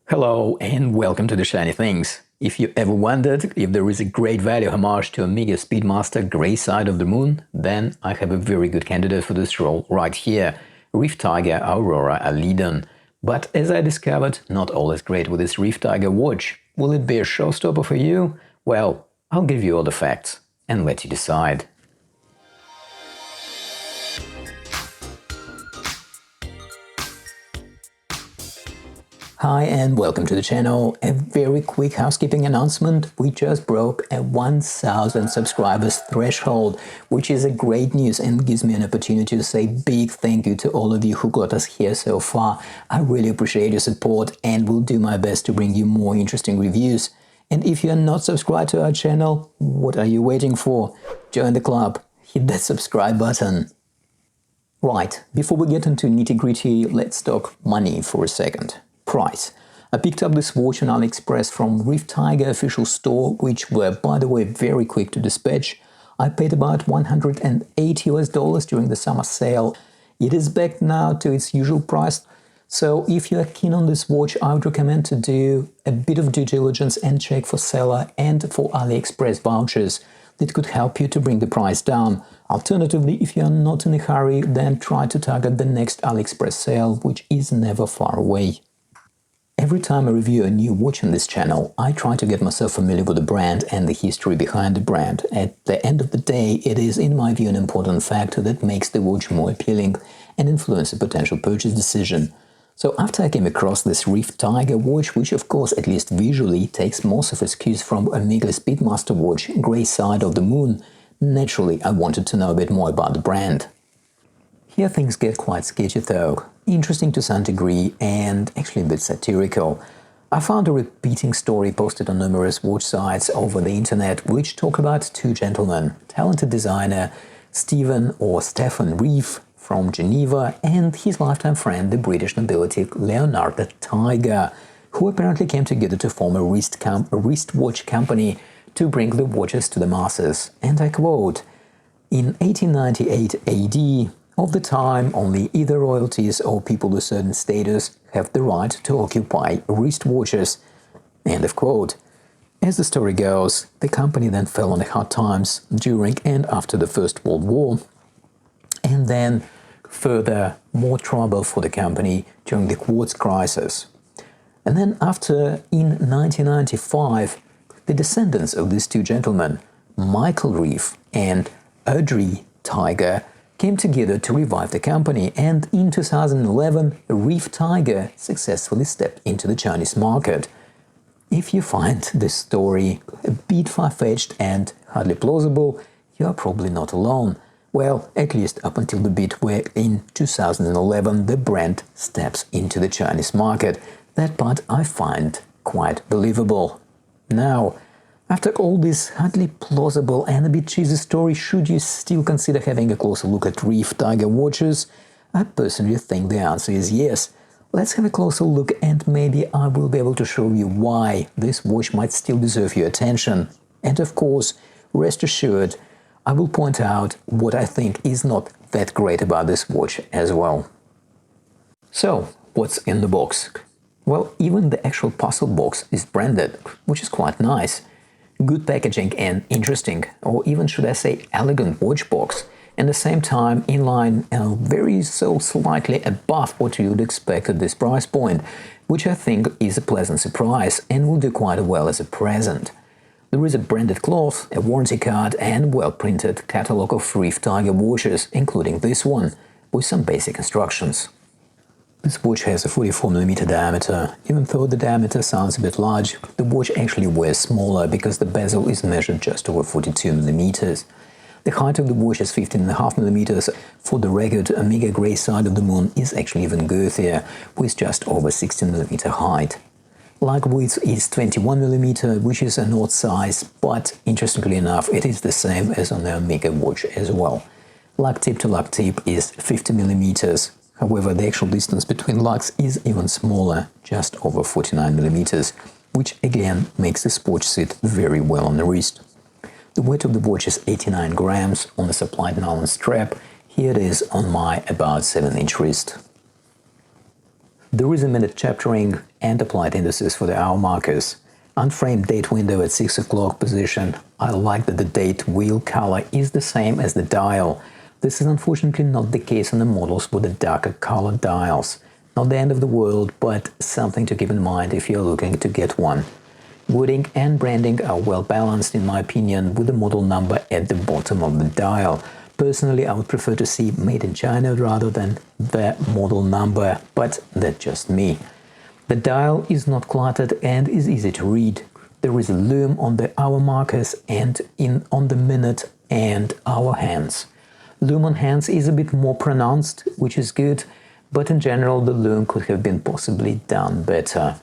Hello and welcome to the Shiny Things. If you ever wondered if there is a great value homage to Omega Speedmaster Grey Side of the Moon, then I have a very good candidate for this role right here, Reef Tiger Aurora Illidan. But as I discovered, not all is great with this Reef Tiger watch. Will it be a showstopper for you? Well, I'll give you all the facts and let you decide. Hi and welcome to the channel. A very quick housekeeping announcement. We just broke a 1000 subscribers threshold, which is a great news and gives me an opportunity to say big thank you to all of you who got us here so far. I really appreciate your support and will do my best to bring you more interesting reviews. And if you are not subscribed to our channel, what are you waiting for? Join the club. Hit that subscribe button. Right, before we get into nitty-gritty, let's talk money for a second. Price. I picked up this watch on AliExpress from Reef Tiger official store, which were, by the way, very quick to dispatch. I paid about $108 during the summer sale. It is back now to its usual price, so if you are keen on this watch, I would recommend to do a bit of due diligence and check for seller and for AliExpress vouchers. That could help you to bring the price down. Alternatively, if you are not in a hurry, then try to target the next AliExpress sale, which is never far away. Every time I review a new watch on this channel, I try to get myself familiar with the brand and the history behind the brand. At the end of the day, it is, in my view, an important factor that makes the watch more appealing and influence a potential purchase decision. So after I came across this Reef Tiger watch, which of course, at least visually, takes most of its cues from Omega Speedmaster watch Grey Side of the Moon, naturally I wanted to know a bit more about the brand. Here things get quite sketchy though, interesting to some degree and actually a bit satirical. I found a repeating story posted on numerous watch sites over the internet which talk about two gentlemen, talented designer Stephen or Stefan Reef from Geneva and his lifetime friend, the British nobility Leonard the Tiger, who apparently came together to form a wristwatch company to bring the watches to the masses. And I quote, "In 1898 AD, of the time, only either royalties or people with certain status have the right to occupy wristwatches." End of quote. As the story goes, the company then fell on the hard times during and after the First World War, and then further more trouble for the company during the Quartz crisis. And then after, in 1995, the descendants of these two gentlemen, Michael Reef and Audrey Tiger, came together to revive the company, and in 2011, Reef Tiger successfully stepped into the Chinese market. If you find this story a bit far-fetched and hardly plausible, you are probably not alone. Well, at least up until the bit where in 2011 the brand steps into the Chinese market. That part I find quite believable. Now, after all this hardly plausible and a bit cheesy story, should you still consider having a closer look at Reef Tiger watches? I personally think the answer is yes. Let's have a closer look and maybe I will be able to show you why this watch might still deserve your attention. And of course, rest assured, I will point out what I think is not that great about this watch as well. So, what's in the box? Well, even the actual parcel box is branded, which is quite nice. Good packaging and interesting, or even should I say elegant watch box, and at the same time in line and very so slightly above what you would expect at this price point, which I think is a pleasant surprise and will do quite well as a present. There is a branded cloth, a warranty card and well-printed catalogue of Reef Tiger watches, including this one, with some basic instructions. This watch has a 44mm diameter. Even though the diameter sounds a bit large, the watch actually wears smaller because the bezel is measured just over 42mm. The height of the watch is 15.5mm. For the record, Omega Grey Side of the Moon is actually even girthier, with just over 16mm height. Lug width is 21mm, which is an odd size, but interestingly enough, it is the same as on the Omega watch as well. Lug tip to lug tip is 50mm. However, the actual distance between lugs is even smaller, just over 49mm, which again makes this watch sit very well on the wrist. The weight of the watch is 89 grams on the supplied nylon strap. Here it is on my about 7-inch wrist. There is a minute chaptering and applied indices for the hour markers. Unframed date window at 6 o'clock position. I like that the date wheel color is the same as the dial. This is unfortunately not the case on the models with the darker colored dials. Not the end of the world, but something to keep in mind if you're looking to get one. Wording and branding are well balanced in my opinion, with the model number at the bottom of the dial. Personally, I would prefer to see made in China rather than the model number, but that's just me. The dial is not cluttered and is easy to read. There is a loom on the hour markers and on the minute and hour hands. Loom on hands is a bit more pronounced, which is good, but in general the loom could have been possibly done better.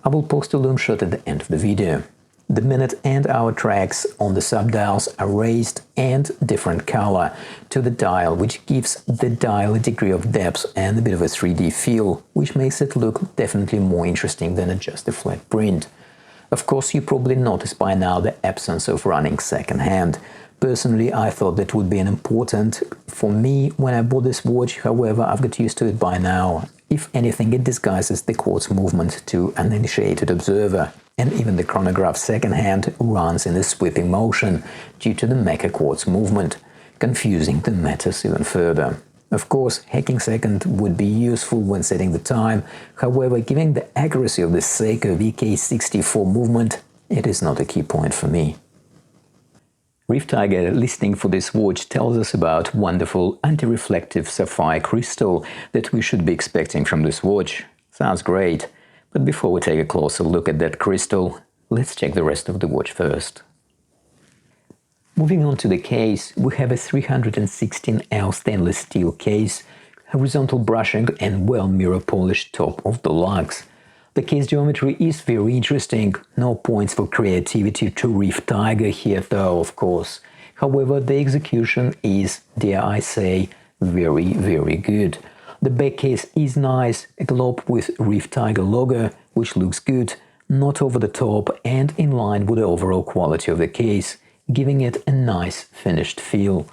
I will post a loom shot at the end of the video. The minute and hour tracks on the subdials are raised and different color to the dial, which gives the dial a degree of depth and a bit of a 3D feel, which makes it look definitely more interesting than just a flat print. Of course, you probably noticed by now the absence of running second hand. Personally, I thought that would be an important for me when I bought this watch, however, I've got used to it by now. If anything, it disguises the quartz movement to an uninitiated observer. And even the chronograph second hand runs in a sweeping motion due to the mecha quartz movement, confusing the matters even further. Of course, hacking second would be useful when setting the time, however, given the accuracy of the Seiko VK64 movement, it is not a key point for me. Reef Tiger listing for this watch tells us about wonderful anti-reflective sapphire crystal that we should be expecting from this watch. Sounds great. But before we take a closer look at that crystal, let's check the rest of the watch first. Moving on to the case, we have a 316L stainless steel case, horizontal brushing and well mirror polished top of the lugs. The case geometry is very interesting, no points for creativity to Reef Tiger here though, of course. However, the execution is, dare I say, very good. The back case is nice, a globe with Reef Tiger logo, which looks good, not over the top and in line with the overall quality of the case, giving it a nice finished feel.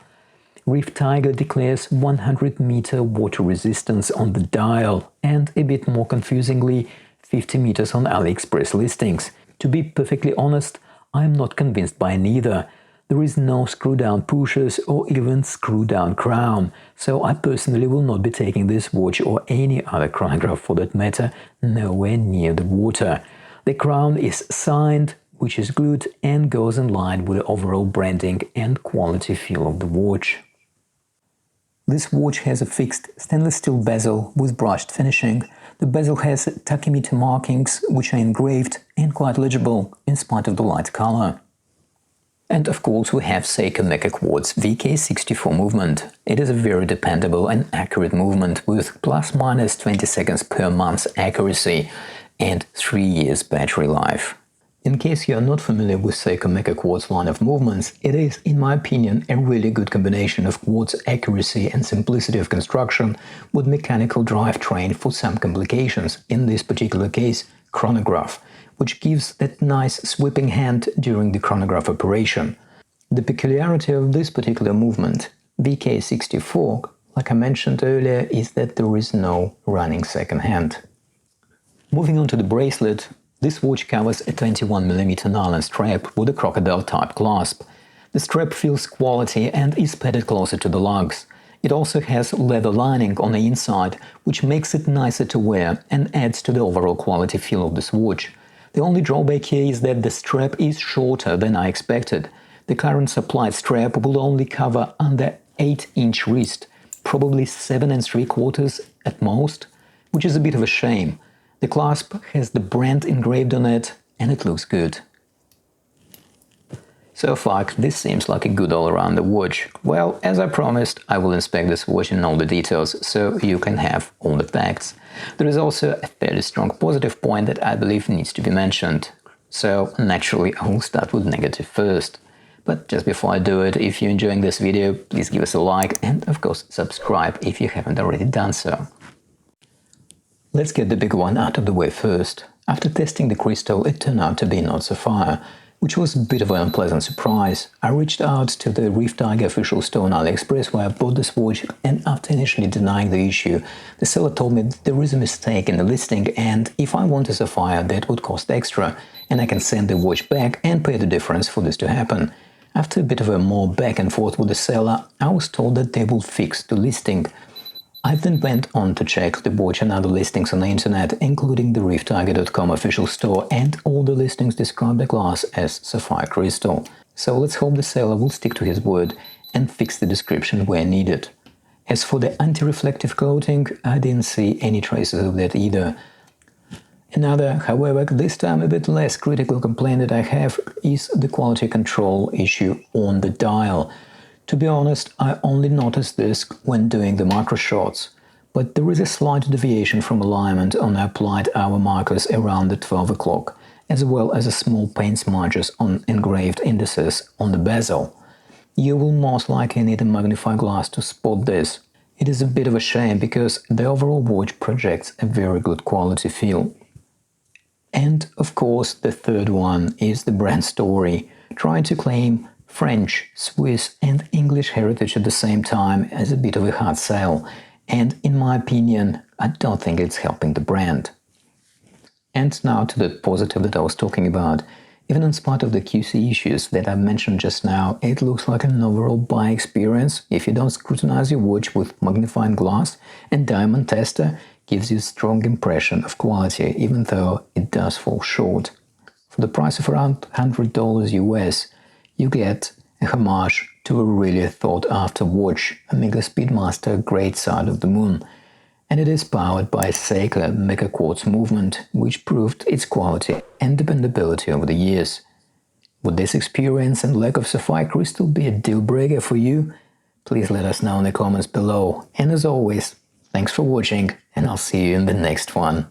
Reef Tiger declares 100-meter water resistance on the dial and, a bit more confusingly, 50 meters on AliExpress listings. To be perfectly honest, I'm not convinced by neither. There is no screw-down pushers or even screw-down crown, so I personally will not be taking this watch or any other chronograph for that matter nowhere near the water. The crown is signed, which is good and goes in line with the overall branding and quality feel of the watch. This watch has a fixed stainless steel bezel with brushed finishing. The bezel has tachymeter markings which are engraved and quite legible in spite of the light color. And of course we have Seiko Mecha Quartz VK64 movement. It is a very dependable and accurate movement with plus-minus 20 seconds per month accuracy and 3 years battery life. In case you are not familiar with Seiko Mecha Quartz line of movements, it is, in my opinion, a really good combination of quartz accuracy and simplicity of construction with mechanical drivetrain for some complications, in this particular case, chronograph, which gives that nice sweeping hand during the chronograph operation. The peculiarity of this particular movement, VK64, like I mentioned earlier, is that there is no running second hand. Moving on to the bracelet, this watch covers a 21mm nylon strap with a crocodile-type clasp. The strap feels quality and is padded closer to the lugs. It also has leather lining on the inside, which makes it nicer to wear and adds to the overall quality feel of this watch. The only drawback here is that the strap is shorter than I expected. The current supplied strap will only cover under 8-inch wrist, probably 7 3/4 at most, which is a bit of a shame. The clasp has the brand engraved on it and it looks good. So far, this seems like a good all-around watch. Well, as I promised, I will inspect this watch in all the details, so you can have all the facts. There is also a fairly strong positive point that I believe needs to be mentioned. So, naturally, I will start with negative first. But just before I do it, if you're enjoying this video, please give us a like and, of course, subscribe if you haven't already done so. Let's get the big one out of the way first. After testing the crystal, it turned out to be not sapphire. which was a bit of an unpleasant surprise. I reached out to the Reef official store on AliExpress where I bought this watch, and after initially denying the issue, the seller told me that there is a mistake in the listing and if I want a sapphire that would cost extra, and I can send the watch back and pay the difference for this to happen. After a bit of a more back and forth with the seller, I was told that they will fix the listing. I then went on to check the watch and other listings on the internet, including the ReefTiger.com official store, and all the listings describe the glass as sapphire crystal. So let's hope the seller will stick to his word and fix the description where needed. As for the anti-reflective coating, I didn't see any traces of that either. Another, however, this time a bit less critical complaint that I have is the quality control issue on the dial. To be honest, I only noticed this when doing the macro shots, but there is a slight deviation from alignment on the applied hour markers around the 12 o'clock, as well as a small paint smudges on engraved indices on the bezel. You will most likely need a magnifying glass to spot this. It is a bit of a shame because the overall watch projects a very good quality feel. And of course, the third one is the brand story, trying to claim French, Swiss and English heritage at the same time as a bit of a hard sell, and in my opinion, I don't think it's helping the brand. And now to the positive that I was talking about. Even in spite of the QC issues that I mentioned just now, it looks like an overall buy experience. If you don't scrutinize your watch with magnifying glass, and diamond tester gives you a strong impression of quality, even though it does fall short. For the price of around $100 US, you get a homage to a really thought-after watch, Omega Speedmaster Grey Side of the Moon, and it is powered by a Seiko Mega Quartz movement, which proved its quality and dependability over the years. Would this experience and lack of sapphire crystal be a deal-breaker for you? Please let us know in the comments below, and as always, thanks for watching, and I'll see you in the next one.